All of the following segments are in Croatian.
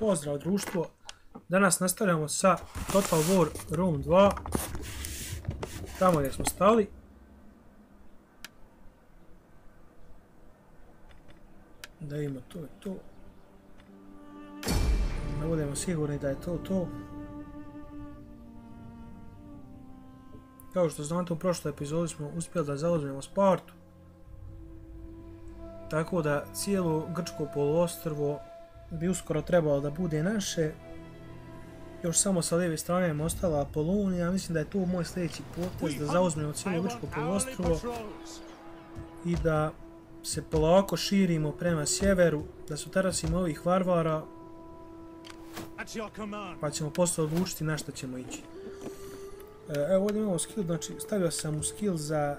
Pozdrav društvo. Danas nastavljamo sa Total War Rome 2. Tamo gdje smo stali. Da vidimo, to je to. Ne budemo sigurni da je to. Kao što znate, u prošloj epizodi smo uspjeli da zauzmemo Spartu. Tako da cijelo grčko poluostrvo bi uskoro trebalo da bude naše. Još samo sa lijeve strane je ostala Apolonija. Mislim da je to moj sljedeći potez, da zauzmemo cijelo grčko poluostrvo i da se polako širimo prema sjeveru, da se otarasimo ovih varvara, pa ćemo posle odlučiti na što ćemo ići. Evo ovdje imamo skill, znači stavio sam u skill za,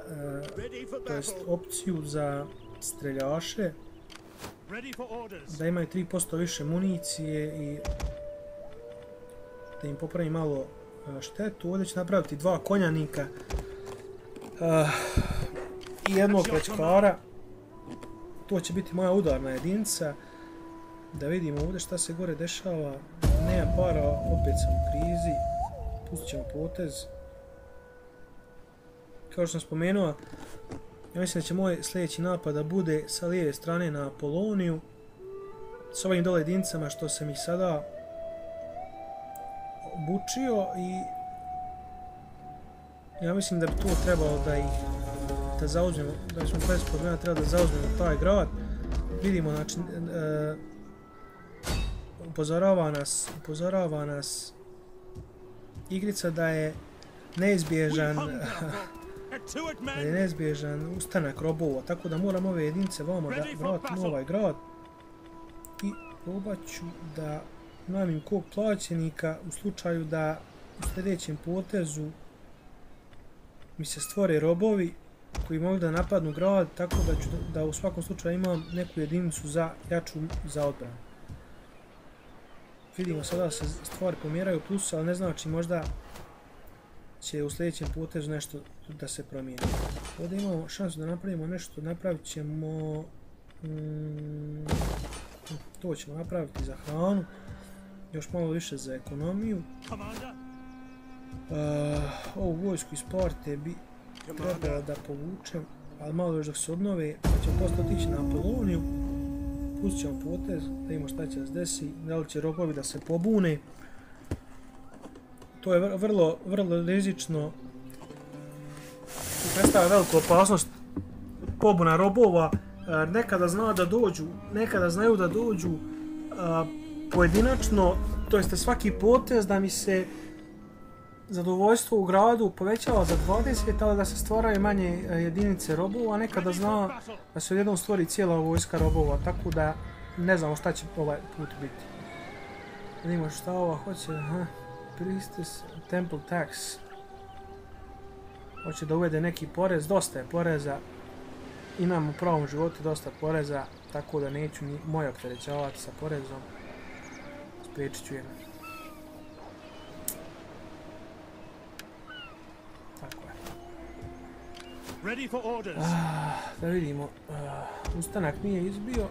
to jest opciju za streljaše, da imaju 3% više municije i da im popravi malo štetu. Ovdje ću napraviti 2 konjanika i jednog plečkara. To će biti moja udarna jedinica. Da vidimo ovdje šta se gore dešava. Nemam para, opet sam u krizi. Pustit ćemo potez. Kao što sam spomenuo, ja mislim da će moj sljedeći napad da bude sa lijeve strane na Apoloniju. S ovim dole jedinicama što sam ih sada obučio i ja mislim da bi to trebalo da zauzmemo, da smo bez problema trebali da zauzmemo taj grad. Vidimo, znači, upozorava nas igrica da je neizbježan ustanak robova, tako da moram ove jedinice vamo da vratim u ovaj grad i probat ću da namim kog plaćenika u slučaju da u sljedećem potezu mi se stvore robovi koji mogu da napadnu grad, tako da ću da u svakom slučaju imam neku jedinicu za jaču za odbranu. Vidimo sada da se stvari pomjeraju plus, ali ne znači, možda će u sljedećem potezu nešto da se promijeni. Ovdje imamo šansu da napravimo nešto, napravit ćemo to ćemo napraviti za hranu, još malo više za ekonomiju. Ovu vojsku iz Sparte bi trebalo da povučem, ali malo još dok se obnove, pa ćemo posto otići na Apoloniju. Pustit ćemo potez, da vidimo šta će se desi, da li će robovi da se pobune. To je vrlo rizično. Predstavlja veliku opasnost pobuna robova. Nekada zna da dođu, nekada znaju da dođu pojedinačno, to jeste svaki potez da mi se zadovoljstvo u gradu povećava za 20, ali da se stvaraju manje jedinice robova, a nekada zna da se odjednom stvori cijela vojska robova, tako da ne znamo šta će ovaj put biti. Vidimo šta ova hoće, Priestess Temple Tax. Hoće da uvede neki porez, dosta je poreza. Imam u pravom životu dosta poreza, tako da neću ni moje opterećavati sa porezom. Spriječit ću je. Tako je. Da vidimo, ustanak nije izbio.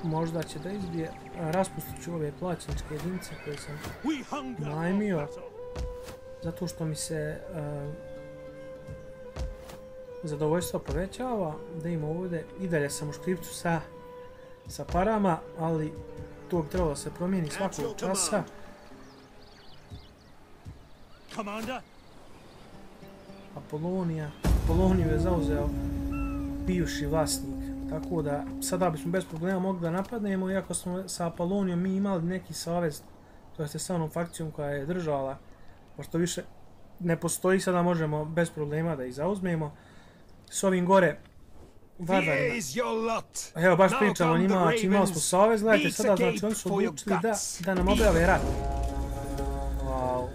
Možda će da izbije. Raspustit ću ove plaćeničke jedinice koje sam najmio, zato što mi se zadovoljstvo povećava. Da imamo ovdje, i dalje sam u škripcu sa parama, ali to bi trebalo da se promijeni svakog časa. Apoloniju je zauzeo bivši vlasnik, tako da sada bismo bez problema mogli da napadnemo, iako smo sa Apolonijom mi imali neki savez, to jeste sa onom fakcijom koja je držala, pošto više ne postoji, sada možemo bez problema da ih zauzmemo. S ovim gore varvarima, evo baš pričamo o njima, znači imali smo savez, gledajte sada, znači oni su odlučili da nam objave rat. Wow,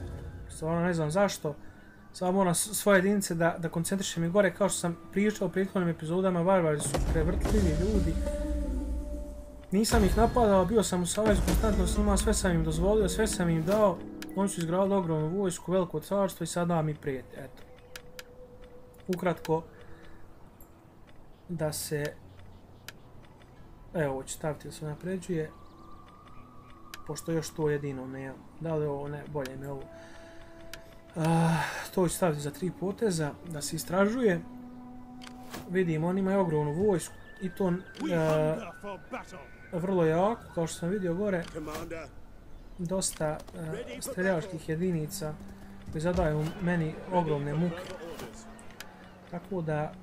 stvarno ne znam zašto. Sada moram svoje jedinice da koncentrišem i gore, kao što sam pričao u prethodnim epizodama, varvari su prevrtljivi ljudi. Nisam ih napadao, bio sam u savezu konstantno s njima, sve sam im dozvolio, sve sam im dao. Oni su izgradili ogromnu vojsku, veliko carstvo i sada mi prijete, eto. Ukratko, da se Evo, ovo ću staviti da se napređuje. Pošto još to jedino ne. Da li ovo ne, bolje mi ovo. To ću staviti za 3 poteza, da se istražuje. Vidimo, on ima ogromnu vojsku i to vrlo jako, kao što sam vidio gore. Dosta streljačkih jedinica koji zadaju meni ogromne muke. Tako da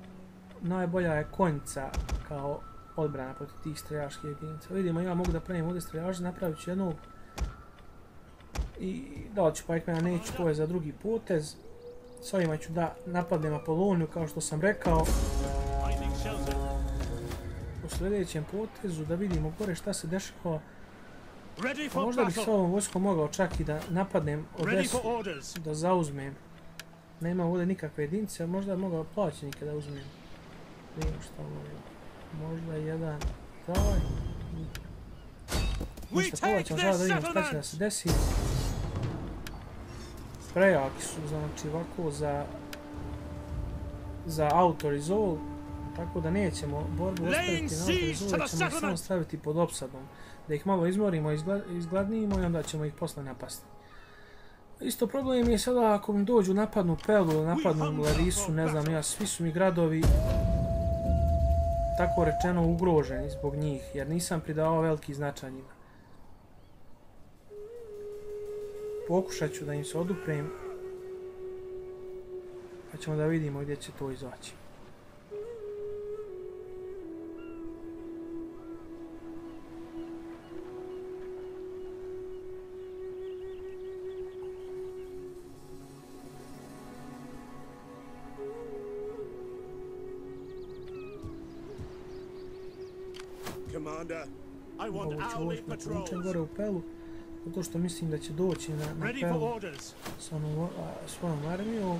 najbolja je konjica kao odbrana protiv tih streljačkih jedinica. Vidimo, ja mogu da pravim ovdje streljače, napravit ću jednog i da ću pikeman, neću, to je za drugi potez. S ovima ću da napadnem Apoloniju, kao što sam rekao. U sljedećem potezu da vidimo gore šta se dešava. Možda bih s ovom vojskom mogao čak i da napadnem Odesu, da zauzmem. Nema ovdje nikakve jedinice, možda bi mogao plaćenike da uzmem. Vidimo šta ovo je. Možda jedan taj. Ništa, povaćam sada da vidimo šta će da se desi. Prejaki su, znači ovako za auto-resolve, tako da nećemo borbu ostaviti na auto-resolve, da ćemo ih samo staviti pod opsadom. Da ih malo izmorimo, izgladnijimo i onda ćemo ih posle napasti. Isto problem je sada ako mi dođu napadnu Pelu, napadnu Larisu, ne znam ja, svi su mi gradovi tako rečeno ugroženi zbog njih, jer nisam pridavao veliki značaj njima. Pokušat ću da im se oduprem, pa ćemo da vidimo gdje će to izaći. Ovo ću vojsku povučem gore u Pelu, zato što mislim da će doći na Pelu sa svojom armijom.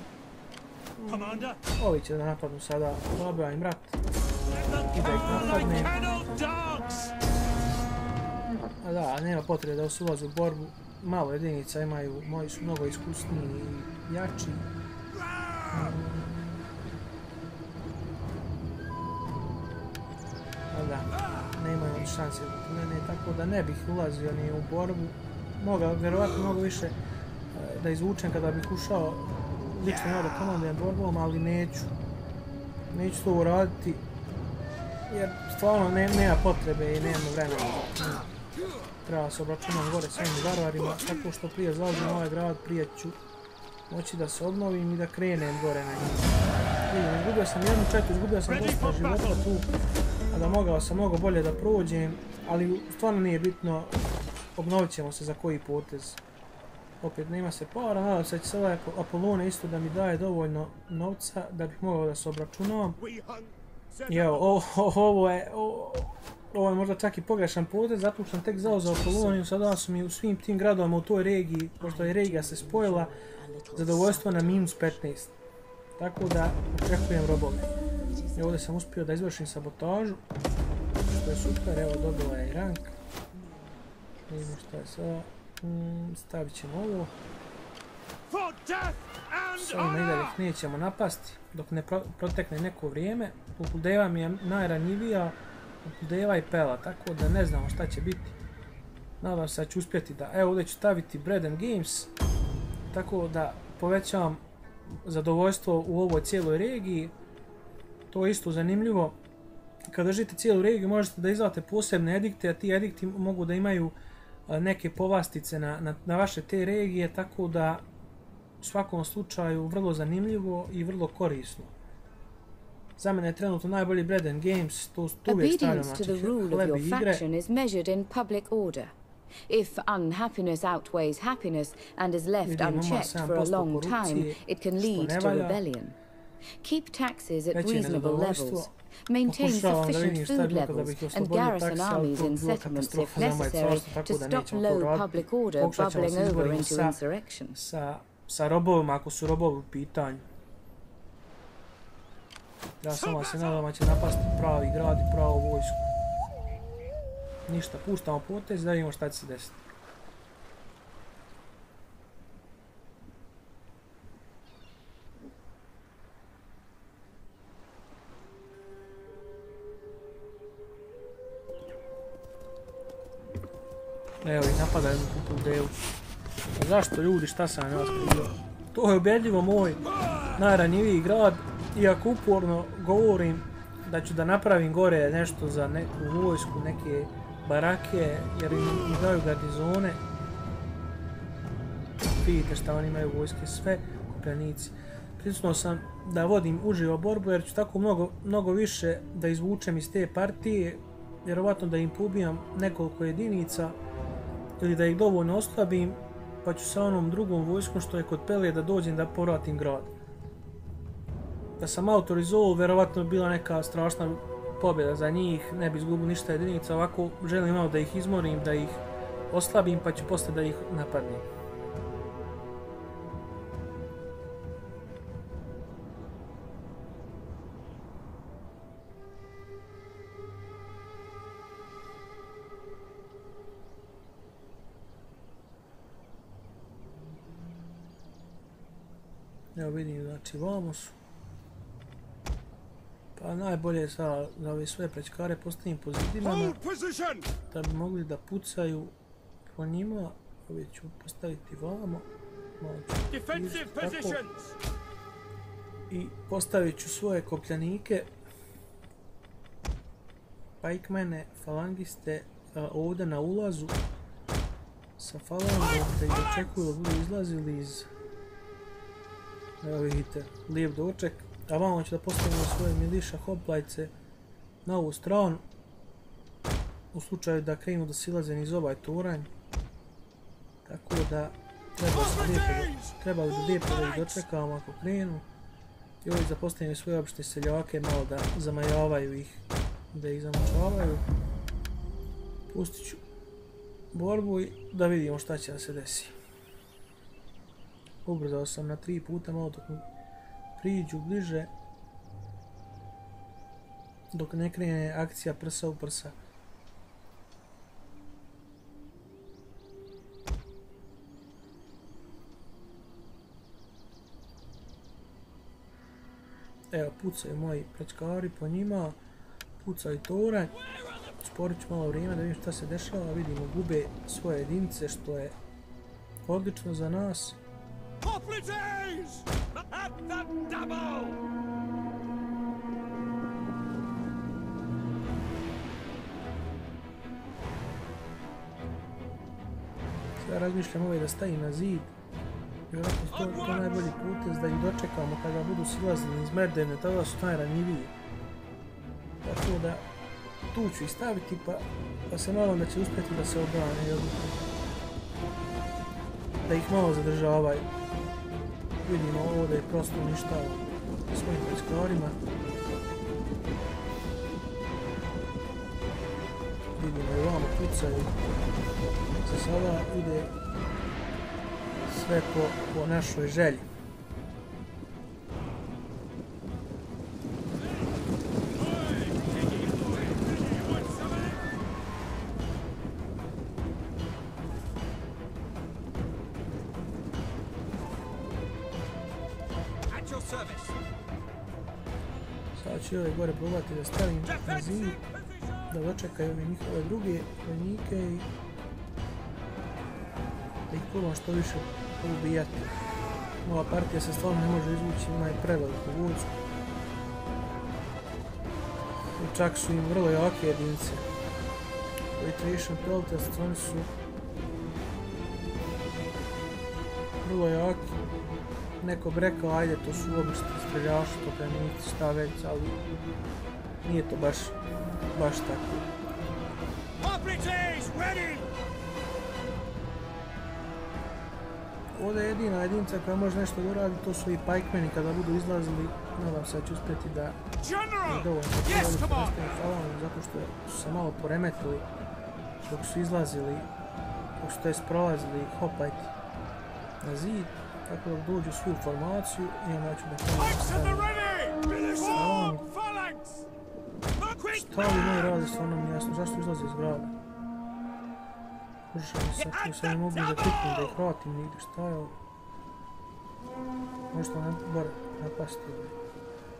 Ovi će da napadnu sada, dobija im rat i da ih napadne. A da, nema potrebe da se ulaze u borbu, malo jedinica imaju, moji su mnogo iskusniji i jači. Da, nemaju oni šanse od mene, tako da ne bih ulazio ni u borbu. Vjerovatno mnogo više da izvučem kada bih ušao lično ja da komandujem borbom, ali neću. Neću to uraditi, jer stvarno nema potrebe i nema vremena. Treba se obračunati gore s ovim varvarima, tako što prije zauzmem ovaj grad, prije ću moći da se obnovim i da krenem gore na njih. Vidim, izgubio sam jednu četu, izgubio sam dosta života tu, a da mogao sam mnogo bolje da prođem, ali stvarno nije bitno, obnovit ćemo se za koji potez. Opet nema se para, nadam se da će sada Apolone isto da mi daje dovoljno novca da bih mogao da se obračunavam. I evo, ovo je možda čak i pogrešan potez, zato što sam tek zauzeo Apoloniju, sada su mi u svim tim gradovima u toj regiji, pošto je regija se spojila, zadovoljstvo na -15. Tako da očekujem robove. I ovdje sam uspio da izvršim sabotažu, što je super, evo dobila je i rank. Vidimo šta je sada. Stavit ćemo ovo. S ovima i dalje nećemo napasti dok ne protekne neko vrijeme. Populdeva mi je najranjivija, Populdeva i Pela, tako da ne znamo šta će biti. Nadam se da ću uspjeti da... Evo ovdje ću staviti Bread and Games, tako da povećavam zadovoljstvo u ovoj cijeloj regiji. To je isto zanimljivo. Kad držite cijelu regiju možete da izdate posebne edikte, a ti edikti mogu da imaju neke povlastice na vaše te regije, tako da u svakom slučaju vrlo zanimljivo i vrlo korisno. Za mene je trenutno najbolji Bread and Games, to uvijek stavljam, znači hleb i igre. If unhappiness outweighs happiness and is left unchecked for a long time, it can lead to rebellion. Keep taxes at reasonable levels. Maintain sufficient food levels and garrison armies in settlements if necessary to stop low public order bubbling over into insurrection. Sa robovima, ako su robovi u pitanju. Ja samo se nadam da će napasti pravi grad i pravu vojsku. Ništa, puštamo potez da vidimo šta će se desiti. Evo ih, napadaju mi kupu devu. Zašto ljudi, šta sam ja skrivio? To je ubedljivo moj najranjiviji grad, iako uporno govorim da ću da napravim gore nešto za neku vojsku, neke barake, jer im daju garnizone. Vidite šta oni imaju vojske, sve kopljanici. Pritisnuo sam da vodim uživo borbu jer ću tako mnogo više da izvučem iz te partije, vjerovatno da im pobijam nekoliko jedinica ili da ih dovoljno oslabim, pa ću sa onom drugom vojskom što je kod Pelije da dođem da povratim grad. Da sam autorizovao, vjerovatno bi bila neka strašna pobjeda za njih, ne bi izgubio ništa jedinica, ovako želim malo da ih izmorim, da ih oslabim, pa ću posle da ih napadnem. Evo vidim, znači vamo su. Pa najbolje je sad za ove sve plećkare postavim po zidinama da bi mogli da pucaju po njima. Ove ću postaviti vamo. I postavit ću svoje kopljanike, pajkmene, falangiste ovdje na ulazu sa falangom da ih očekuju da budu izlazili iz, evo vidite, lijep doček, a vamo ću da postavimo svoje miliša hoplajce na ovu stranu u slučaju da krenu da silaze niz ovaj toranj, tako da treba da lijepo da ih dočekamo ako krenu. I ovdje da postavim svoje obične seljake malo da zamajavaju ih, da ih zamučavaju. Pustit ću borbu i da vidimo šta će da se desi. Ubrzao sam na 3 puta malo dok mi priđu bliže, dok ne krene akcija prsa u prsa. Evo, pucaju moji plećkari po njima, pucaju toranj. Sporit ću malo vrijeme da vidim šta se dešava, vidimo gube svoje jedinice što je odlično za nas. Sada razmišljam ovaj da stavim na zid. Vjerojatno to je najbolji potez da ih dočekamo kada budu silazili iz Merdevne, tada su najranjiviji. Tako da tu ću ih staviti pa se nadam da će uspjeti da se obrane. Da ih malo zadržavaju. Vidimo ovdje je prosto uništao svojim plećkarima. Vidimo i ovamo pucaju. Za sada ide sve po našoj želji. Sada ću ove gore probati da stavim na zid, da dočekaju ove njihove druge vojnike i da ih probam što više ubijati. Ova partija se stvarno ne može izvući, ima i preveliku vojsku. I čak su im vrlo jake jedinice. Retreation Peltast, oni su vrlo jaki. Neko bi rekao, ajde, to su obični streljaši, topljanici, šta već, ali nije to baš tako. Ovdje je jedina jedinica koja može nešto da uradi, to su i pajkmeni kada budu izlazili. Nadam se da će uspjeti da je dovoljno postaviti falangom, zato što su se malo poremetili dok su izlazili, dok su tj. prolazili hoplajti na zid. Tako da dođu svu formaciju i onda ću da stavim falang. Šta li moji radi, stvarno mi jasno, zašto izlaze iz grada? Požešao mi sad, tu se ne mogu da kliknem da ih vratim nigdje, šta je ovo? Možda ne bar napasti.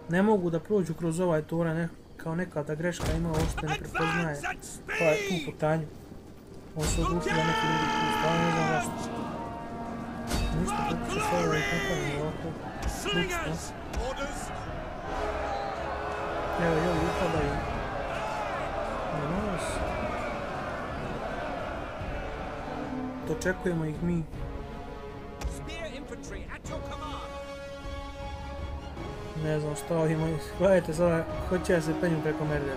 Ne mogu da prođu kroz ovaj toranj, kao nekada greška ima, ovo što ne prepoznaje tu putanju. Ovo se odlučio da neki ljudi tu stvarno ne znam zašto. Ništa pokuća sve ove napravimo ovako. Lučno. Evo i ovi upadaju na nas. Dočekujemo ih mi. Ne znam što ovimo. Gledajte sada, hoće ja se penju preko Merdera.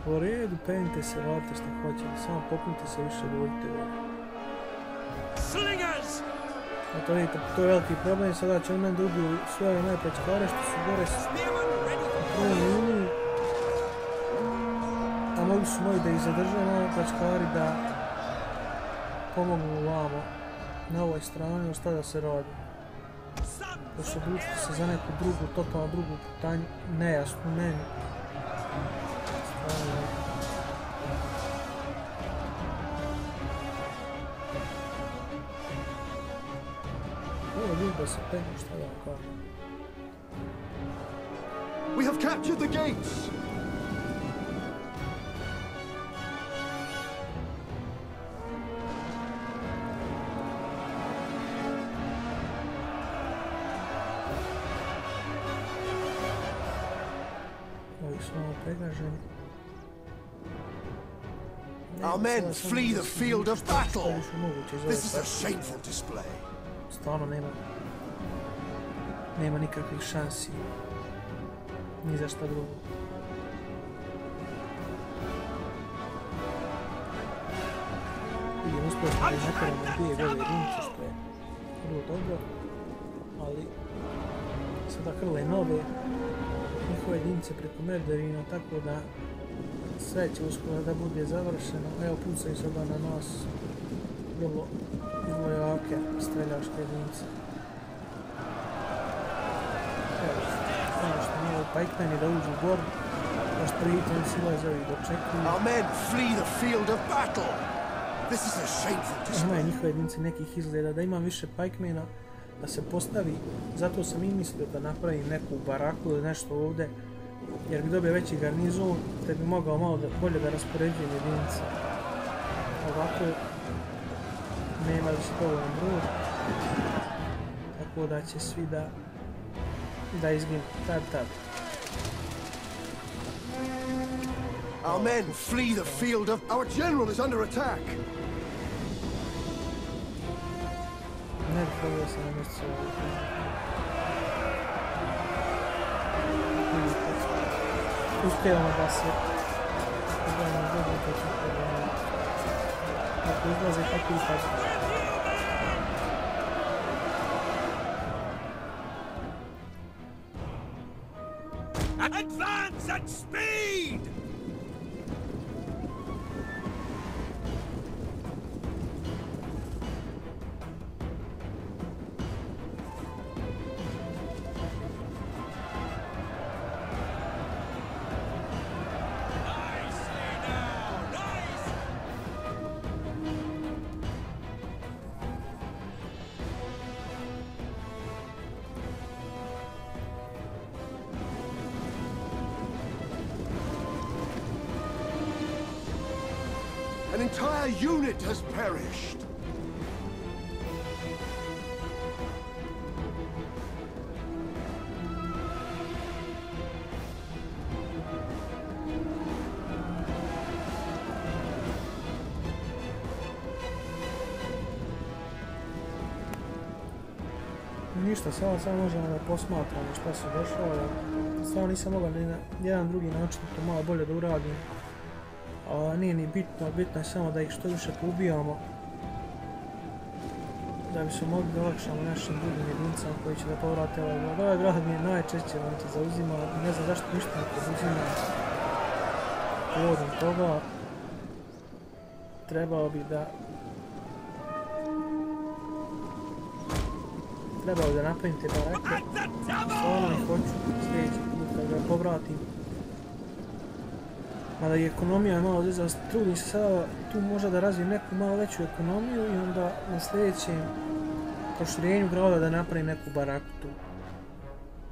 U redu, penjite se, radite što hoćete, samo popnite se više, dođite gore. Eto vidite, to je veliki problem, sada će meni da ubiju sve ove moje pečkare što su gore u prvoj liniji. A mogu su moji da ih zadrže malo pečkari da pomognu vamo na ovoj strani, šta da se radi. Da se odlučite se za neku drugu, totalno drugu putanju, nejasnu meni. We have captured the gates. Our men flee the field of battle. This is a shameful display. Stvarno nema nikakvih šansi. Ni za šta drugo. Vidim, uspio smo da napravimo 2 gole jedinice, što je vrlo dobro. Ali sada hrle nove njihove jedinice preko Merderina, tako da sve će uskoro da bude završeno. Evo, pucaju sada na nas vrlo jake streljaške jedinice. Evo, ono što nije pajkmeni da uđu u borbu, baš prijatelji silazovi dočekuju. Imaju njihove jedinice nekih izgleda da imam više pajkmena da se postavi, zato sam i mislio da napravim neku baraku ili nešto ovdje, jer bi dobio veći garnizon, te bi mogao malo bolje da raspoređujem jedinice. Ovako nema više dovoljno broj, tako da će svi da izginu tad. Our men flee the field of... Our general is under attack! Ne bih probao se na mjestu ovdje. Uspijemo da se pogledamo dobro kako izlaze, kako ipak. Advance at speed! An entire unit has perished. Ništa, samo možemo da posmatramo šta se dešava. Stvarno nisam mogao ni na jedan drugi način to malo bolje da uradim. Nije ni bitno je samo da ih što više poubijamo, da bi se mogli da olakšamo našim drugim jedinicama koji će da povrate ovaj grad. Ovaj grad mi je najčešće zauzima, ne znam zašto ništa ne poduzima. Povodom toga trebao bi da napravim te barake. Stvarno ih hoću sljedeći put kad ga povratim. Mada i ekonomija je malo odrezala, trudim se sada tu možda da razvijem neku malo veću ekonomiju i onda na sljedećem proširenju grada da napravim neku baraku tu.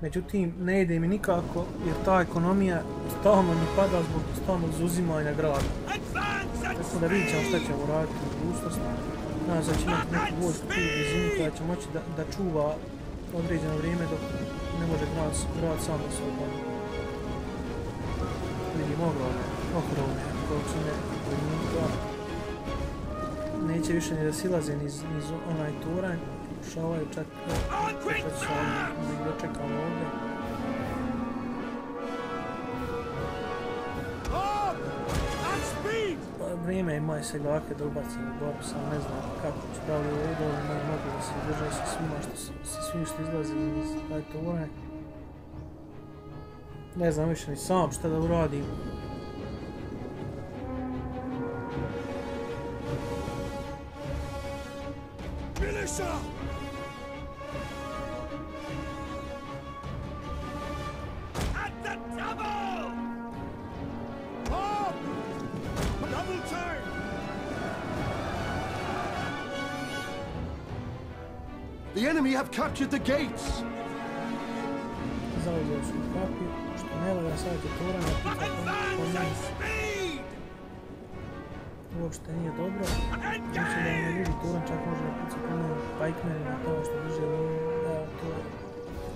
Međutim, ne ide mi nikako jer ta ekonomija stalno mi pada zbog stalnog zauzimanja grada. Tako da vidit ćemo šta ćemo raditi u budućnosti. Nadam se da će imati neku vojsku tu u blizini koja će moći da čuva određeno vrijeme dok ne može grad sam da se odbrani. Vidim ogromne količine vojnika. Neće više ni da silaze niz onaj toranj. Pokušavaju čak se oni da čekamo ovdje. Vrijeme je moje seljake da ubacim u borbu, sam ne znam kako ću, da li ovdje mogu da se drže sa svim što izlazi iz taj toranj. Ne znam više ni sam šta da uradim. The enemy have captured the gates. Zauzeo su kapi, što ne valja sad je toranja puca uopšte nije dobro. Znači da ne vidi toran čak može da puca po njom pajkmenima kao što drže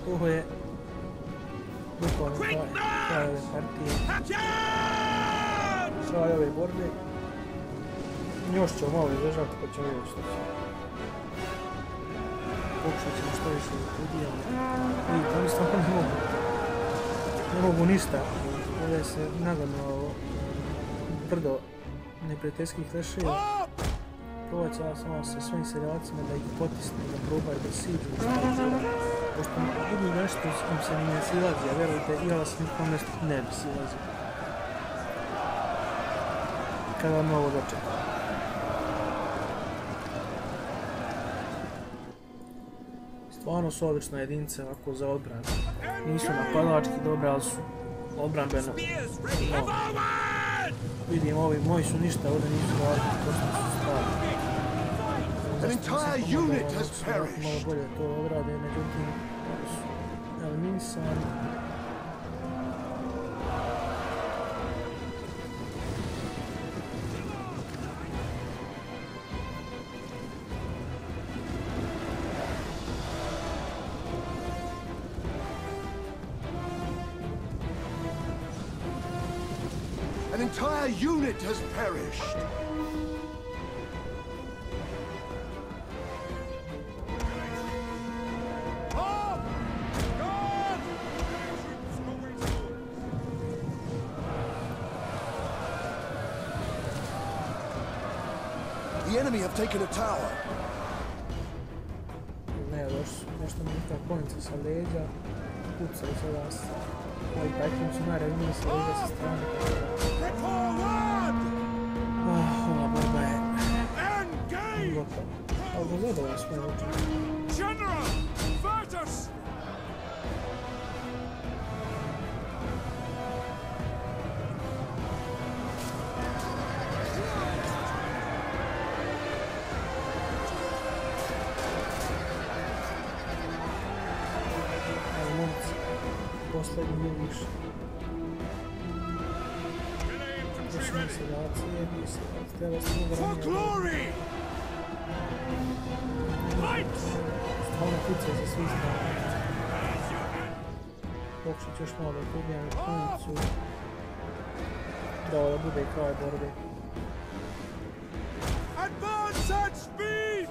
to je bukvalno kraj ove partije. Kraj ove borbe. Još ćemo malo izdržati pa ćemo vidjeti što će. Pokušat ćemo što više udijamo. Vidite, oni stvarno ne mogu ništa. Ovdje se nagodno brdo neprijateljskih leševa. Provacala sam vas sa svojim seljacima da ih potisne, da probaju da siđu. Pošto vidim nešto s kim se ne silazi, a verujte, ja vas nikom ne bi silazio. Kada vam ovo dočekam. Stvarno su odlične jedinice ovako za odbranu. Nisu napadački dobre, ali su odbranbeno. Vidim, ovi moji su ništa, ovdje nisu radili, prosto su strali. Malo bolje to odrade, međutim, oni su eliminisani. An entire unit has perished. The enemy have taken a tower. Ne, nešto mi neka konjica sa leđa. Pucaju sada se. Ali tajkim su najredniji sa leđa sa strane. Ova borba je gotova. Ali ga gledala svoje oči. Posljednji je više. Počne sedacije, treba se uvranje. Stvarno pucaju za svih strana. Pokušat ću još malo da ubijam konjicu. Trebalo da bude i kraj borbe. Advance at speed!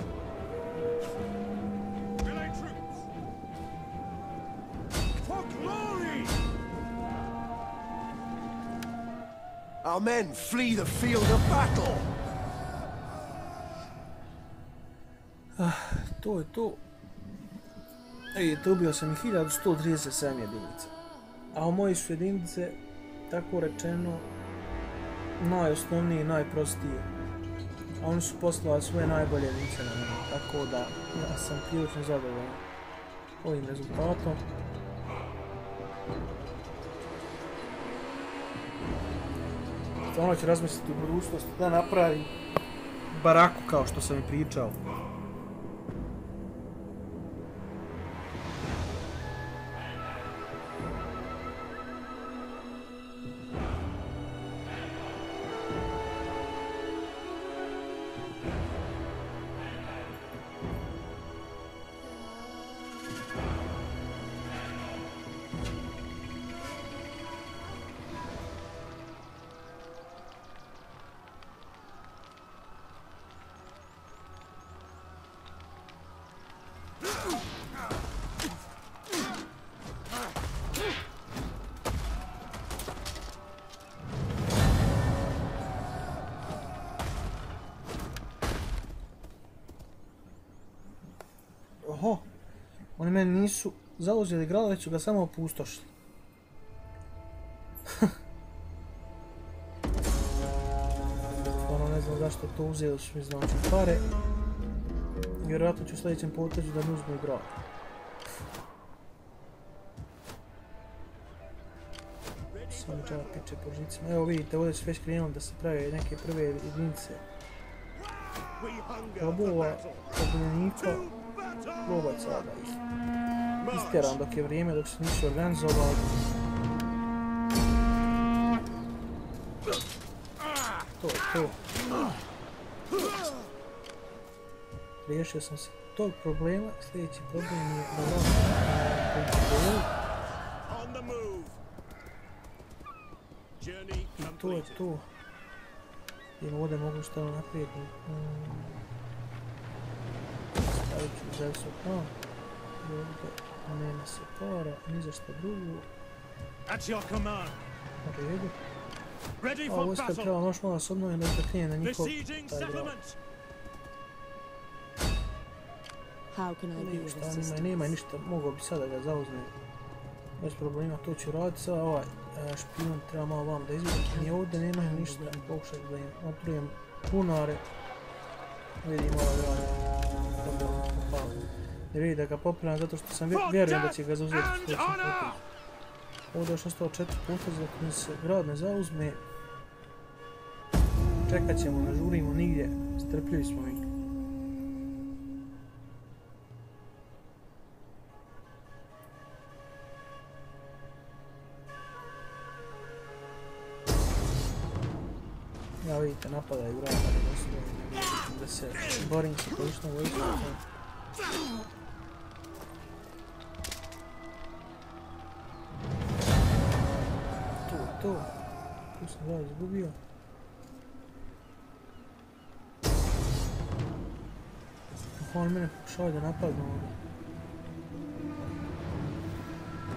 For glory! Our men flee the field of battle! To je to. Ubio sam i 1137 jedinica. A moji su jedinice, tako rečeno, najosnovnije i najprostije. A oni su poslali svoje najbolje jedinice na mene. Tako da, ja sam prilično zadovoljan ovim rezultatom. Stvarno ću razmisliti u budućnosti da napravim baraku kao što sam i pričao. Oho! Oni meni nisu zauzeli grad, već su ga samo opustošili. Ono ne znam zašto to uzeli su mi znači pare. Vjerojatno ću u sljedećem potezu da mi uzmu grad. Samo čava piče po žicima. Evo vidite, ovdje su već krenuli da se prave neke prve jedinice robova, obljenika, lovaca da ih istjeram dok je vrijeme, dok se nisu organizovali. To je to. Riješio sam se tog problema, sljedeći problem je da vam kontrolu. I to je to. Jer ovdje mogu stavno naprijed. Stavit ću za visok plan. I ovdje nema se para, ni za što drugo. Na redu. A vojska treba još malo se obnoviti da krene na njihov taj grad. Nema ništa, mogao bi sada da zauzme bez problema, to ću raditi. Sada ovaj špijun treba malo vam da izvijem, ni ovdje nemaju ništa, pokušat da im otrujem punare. Vidim ovaj grad. Jer vidi da ga popiram zato što sam vjerujem da će ga zauzeti u sljedećem potezu. Ovdje još ostalo 4 poteza dok mi se grad ne zauzme. Čekat ćemo, ne žurimo nigdje, strpljivi smo mi. Ja vidite, napadaju grad, da se borim sa količnom vojskom. To. Tu sam grad izgubio. Oni mene pokušavaju da napadnu ovdje.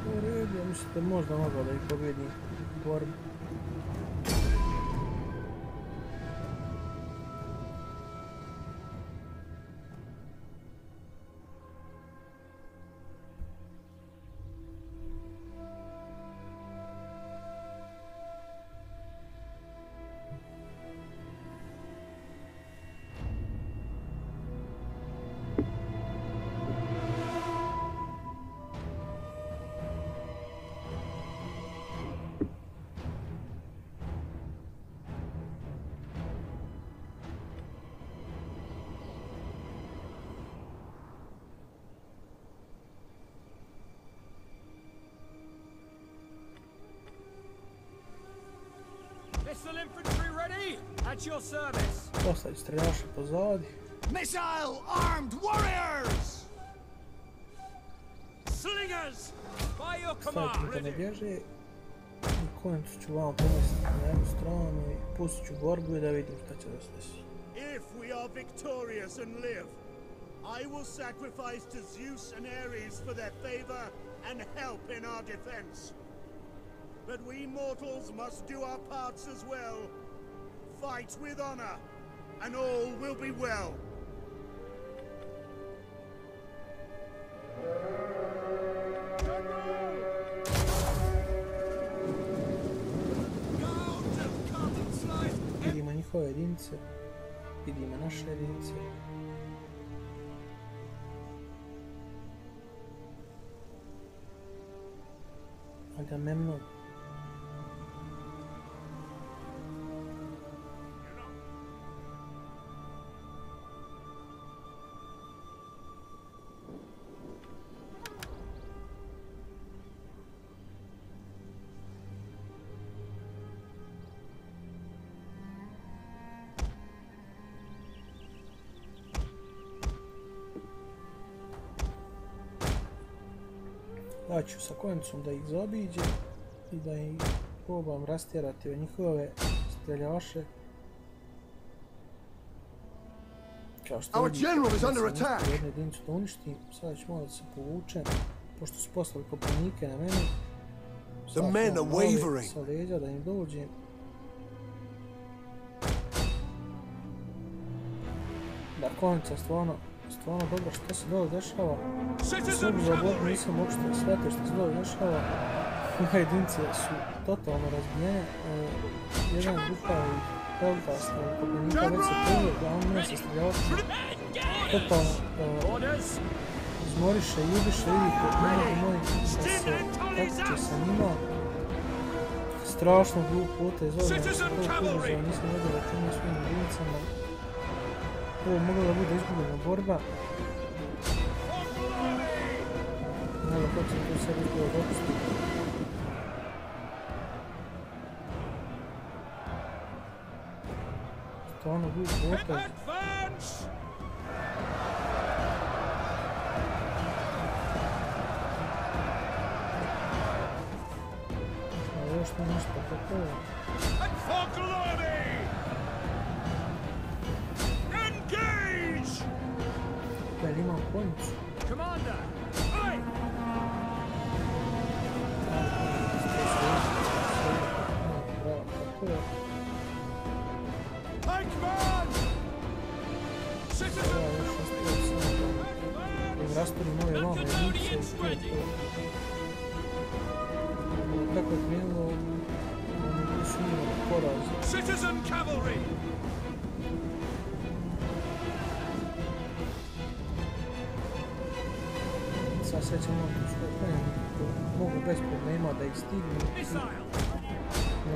U redu, ja mislim da možda mogao da ih pobjedim u borbi. Postaviti streljaše pozadi. Missile armed warriors! Slingers! By your command! Staviti kad ne bježe. I koncu ću vam pomestiti na jednu stranu i pustit ću borbu i da vidim šta će da se desi. If we are victorious and live, I will sacrifice to Zeus and Ares for their favor and help in our defense. But we mortals must do our parts as well. Fight with honor, and all will be well. Vidimo njihove jedinice, vidimo naše jedinice. Agamemnon. Ja ću sa konicom da ih zaobiđem i da ih probam rastjerati od njihove streljaše. Kao što vidim, jednu jedinicu da uništim, sada ću malo da se povučem, pošto su poslali koplanike na mene. Sa leđa da im dođem. Da konica stvarno Stvarno dobro što se dole dešava. Srbu za Bogu nisam uopšte shvatio što se dole dešava. Moje jedinice su totalno razbijene. Jedan grupa i Belfast, popljenika već se prije, da on mene se streljavati. Totalno izmoriše i ubiše, vidite, mnogi moji da se takće sa njima. Strašno glup potez, odmah se to poduzeo, nisam vodio računa svojim jedinicama. Ovo mogla da bude izgubljena borba. Nada, hoćem tu sebi bilo dopustiti. Stvarno glup potez. Još ne nešto tako. Jel imam konjicu? Rasturi nove vame jedinice i to je to. Kako je krenulo, oni su imali poraz. Sad srećem ono što je krenulo, mogu bez problema da ih stignu i da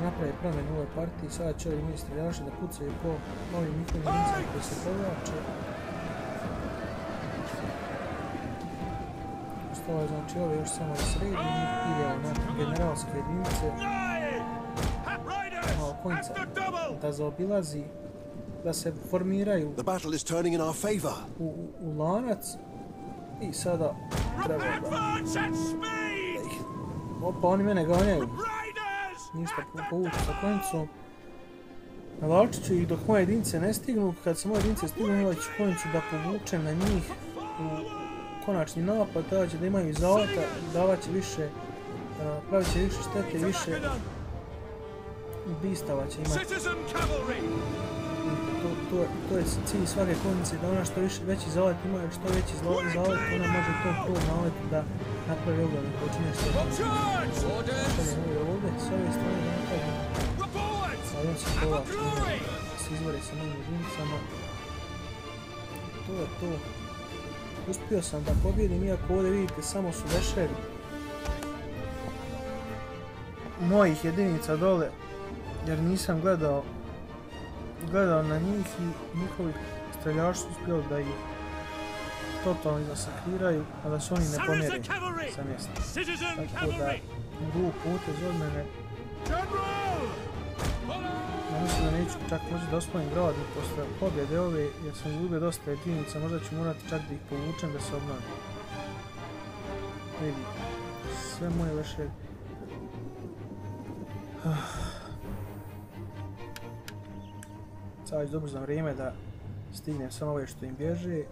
naprave promjene u ovoj partiji. Sada će ovi moji streljaši da pucaju po novim njihovim jedinicama koji se povlače. Ostalo je znači ove još samo da sredi i idemo na generalske jedinice. Malo konjica da zaobilazi, da se formiraju u lanac i sada treba da ih... Opa, oni mene ganjaju. Ništa povući sa konjicom. Nalačit ću ih dok moje jedinice ne stignu. Kad se moje jedinice stignu, imat ću konjicu da povučem na njih u konačni napad, tada će da imaju zaleta, davat će više, pravit će više štete, više ubistava će imati. To je cilj svake konjice, da ona što veći zalet ima, jer što veći zalet, ona može to prvo naletu da napravi ogromne količine štete. Šaljem ovdje, s ove strane da napravim. Ali on se povlači, se izvori sa mojim jedinicama. To je to. Uspio sam da pobjedim, iako ovdje vidite samo su vešeri mojih jedinica dole, jer nisam gledao na njih i njihovi streljaši su uspjeli da ih totalno izasakriraju, a da se oni ne pomjeri sa mjesta. Tako da, glup potez od mene. Ja mislim da neću čak moći da osvojim grad i posle pobjede ove, jer sam izgubio dosta jedinica, možda ću morati čak da ih povučem da se obnovim. Vidi, sve moje vešeri. Sad već dobro za vrijeme da stignem samo ove što im bježe. I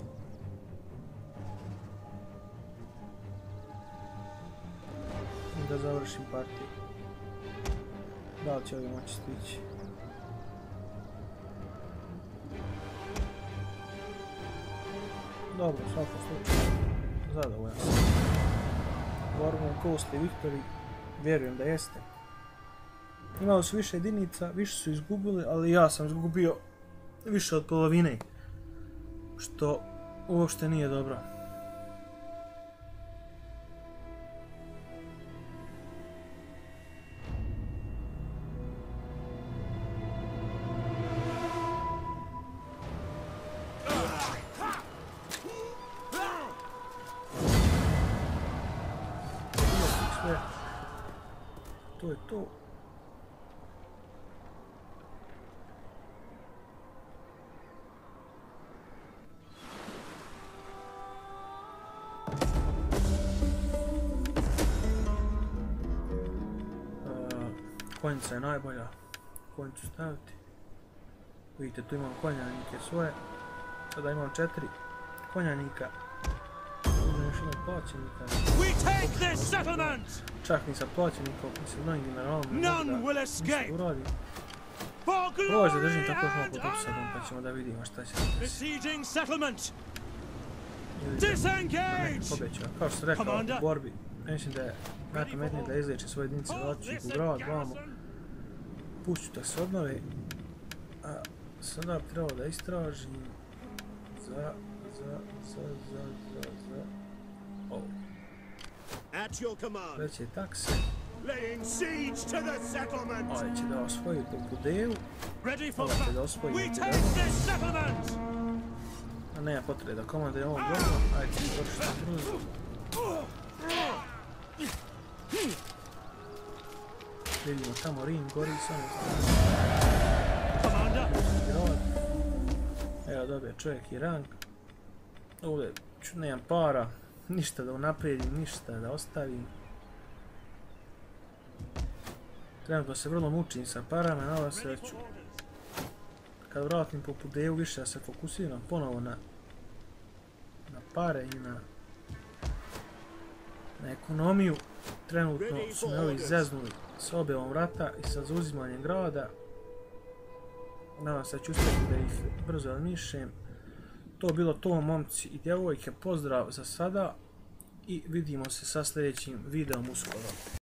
da završim partiju. Da li će ovi moći stići? Dobro, u svakom slučaju, zadovoljan sam. Borbom Costly Victory, vjerujem da jeste. Imali su više jedinica, više su izgubili, ali ja sam izgubio više od polovine, što uopšte nije dobro. To je to. Konjica je najbolja. Konjicu staviti. Vidite, tu imam konjanike svoje. Sada imam 4 konjanika. Još imam plaćenika. Čak nisam plaćenika, mislim novim generalom ne mogu da ništa uradi. Ovo je zadržim tako što malo potom sadom, pa ćemo da vidimo šta će se desiti. Pobeća. Kao što sam rekao u borbi, mislim da je najpametnije da izliječi svoje jedinice vraćaju u grad, vamo. Pušću da se obnovi. A sada bi trebalo da istražim za ovo. Već je taksi. Ovaj će da osvoji Budeju. Ovaj će da osvoji Budeju. A nema potrebe da komanduje ovom godinu. Ajde ćemo porušiti brzo. Vidimo tamo Rim, gori samo. Evo dobije čovjek i rang. Ovdje nemam para. Ništa da unaprijedim, ništa da ostavim. Trenutno se vrlo mučim sa parama, na ovo sreću. Kad vratim po Budeju više da se fokusiram ponovo na pare i na ekonomiju. Trenutno su me ovi zeznuli s objavom rata i sa zauzimanjem grada. Nadam se da ću uspjeti da ih brzo odmišem. To bilo to, momci i djevojke, pozdrav za sada i vidimo se sa sljedećim videom uskoro.